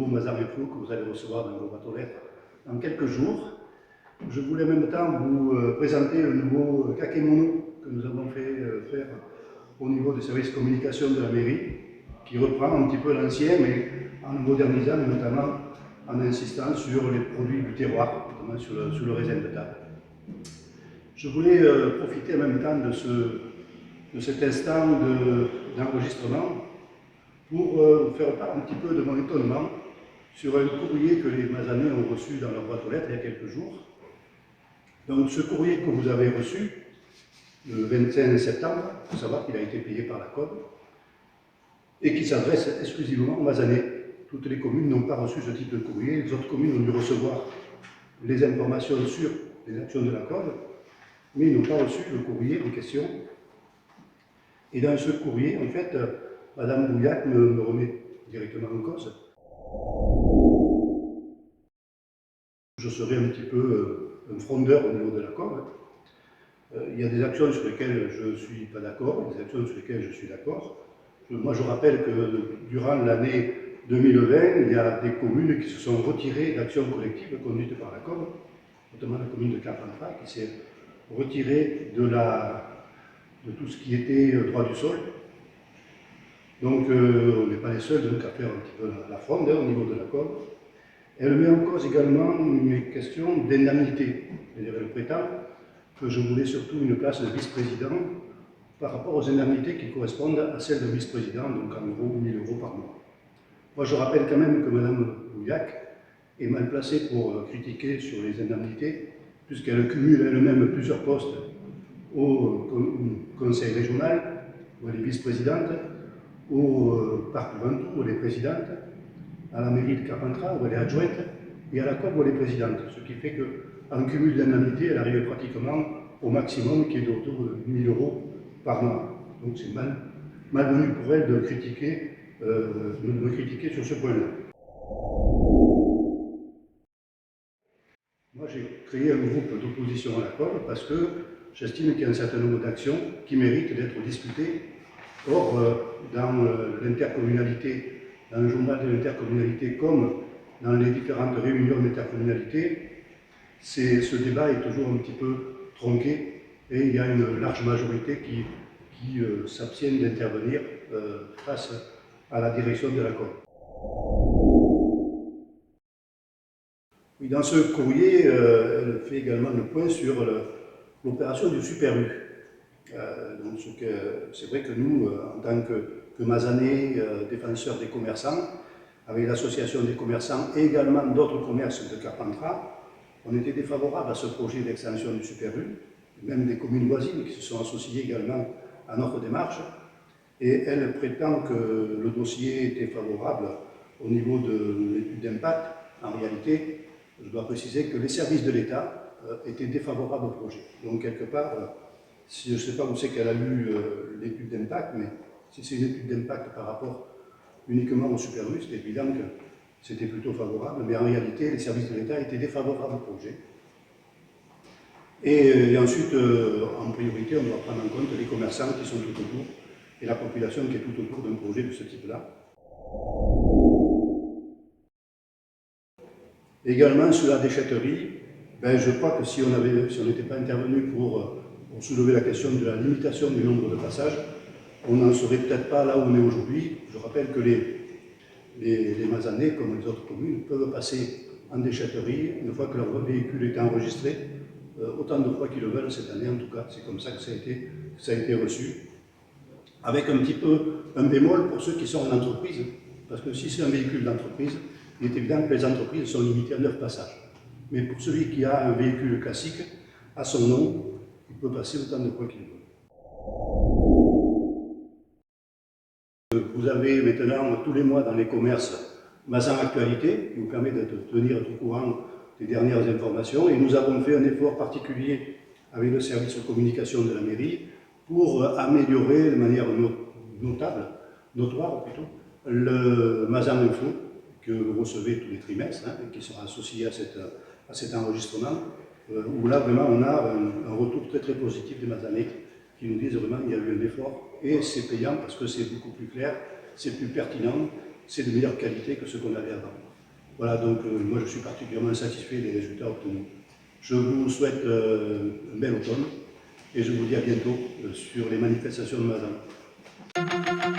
Mazar Info que vous allez recevoir dans vos boîtes aux lettres dans quelques jours. Je voulais en même temps vous présenter le nouveau kakémono que nous avons fait faire au niveau des services communication de la mairie, qui reprend un petit peu l'ancien, mais en le modernisant, et notamment en insistant sur les produits du terroir, notamment sur le raisin de table. Je voulais profiter en même temps de cet instant d'enregistrement pour faire part un petit peu de mon étonnement sur un courrier que les Mazanais ont reçu dans leur boîte aux lettres il y a quelques jours. Donc ce courrier que vous avez reçu, le 25 septembre, il faut savoir qu'il a été payé par la COB, et qui s'adresse exclusivement aux Mazanais. Toutes les communes n'ont pas reçu ce type de courrier, les autres communes ont dû recevoir les informations sur les actions de la COB, mais ils n'ont pas reçu le courrier en question. Et dans ce courrier, en fait, Madame Bouillac me remet directement en cause. Je serai un petit peu un frondeur au niveau de la COB. Il y a des actions sur lesquelles je ne suis pas d'accord, des actions sur lesquelles je suis d'accord. Moi, je rappelle que durant l'année 2020, il y a des communes qui se sont retirées d'actions collectives conduites par la COB, notamment la commune de Carpentras, qui s'est retirée de tout ce qui était droit du sol. Donc, on n'est pas les seuls donc, à faire un petit peu la fronde au niveau de la COB. Elle met en cause également une question d'indemnité. C'est-à-dire, elle prétend que je voulais surtout une place de vice-président par rapport aux indemnités qui correspondent à celles de vice-président, donc en gros 1 000 € par mois. Moi, je rappelle quand même que Mme Bouillac est mal placée pour critiquer sur les indemnités, puisqu'elle cumule elle-même plusieurs postes au conseil régional, où elle est vice-présidente, au parc du Ventoux, où elle est présidente, à la mairie de Carpentras, où elle est adjointe, et à la COB, où elle est présidente. Ce qui fait qu'en cumul d'indemnités, elle arrive pratiquement au maximum, qui est d'autour de 1 000 € par mois. Donc c'est malvenu pour elle de me critiquer sur ce point-là. Moi, j'ai créé un groupe d'opposition à la COB parce que j'estime qu'il y a un certain nombre d'actions qui méritent d'être discutées. Or, dans l'intercommunalité, dans le journal de l'intercommunalité, comme dans les différentes réunions d'intercommunalité, ce débat est toujours un petit peu tronqué et il y a une large majorité qui s'abstiennent d'intervenir face à la direction de la COB. Oui, dans ce courrier, elle fait également le point sur l'opération du Super U. C'est vrai que nous, en tant que Mazanais, défenseurs des commerçants, avec l'association des commerçants et également d'autres commerces de Carpentras, on était défavorables à ce projet d'extension du Super U, même des communes voisines qui se sont associées également à notre démarche. Et elle prétend que le dossier était favorable au niveau de l'étude d'impact. En réalité, je dois préciser que les services de l'État étaient défavorables au projet. Donc, quelque part, je ne sais pas où c'est qu'elle a lu l'étude d'impact, mais si c'est une étude d'impact par rapport uniquement au Super U, c'est évident que c'était plutôt favorable, mais en réalité, les services de l'État étaient défavorables au projet. Et ensuite, en priorité, on doit prendre en compte les commerçants qui sont tout autour et la population qui est tout autour d'un projet de ce type-là. Également sur la déchetterie, je crois que si on n'était pas intervenu pour soulever la question de la limitation du nombre de passages, on n'en serait peut-être pas là où on est aujourd'hui. Je rappelle que les Mazanais, comme les autres communes, peuvent passer en déchetterie une fois que leur véhicule est enregistré, autant de fois qu'ils le veulent cette année en tout cas. C'est comme ça que ça a été reçu. Avec un petit peu un bémol pour ceux qui sont en entreprise, parce que si c'est un véhicule d'entreprise, il est évident que les entreprises sont limitées à 9 passages. Mais pour celui qui a un véhicule classique, à son nom, il peut passer autant de fois qu'il veut. Vous avez maintenant tous les mois dans les commerces Mazan Actualité, qui vous permet de tenir au courant des dernières informations. Et nous avons fait un effort particulier avec le service de communication de la mairie pour améliorer de manière notoire plutôt, le Mazan Info que vous recevez tous les trimestres et qui sera associé à cet enregistrement, où là vraiment on a un retour très très positif des Mazanais qui nous disent vraiment qu'il y a eu un effort et c'est payant parce que c'est beaucoup plus clair, c'est plus pertinent, c'est de meilleure qualité que ce qu'on avait avant. Voilà, donc moi je suis particulièrement satisfait des résultats obtenus. Je vous souhaite un bel automne et je vous dis à bientôt sur les manifestations de Mazan.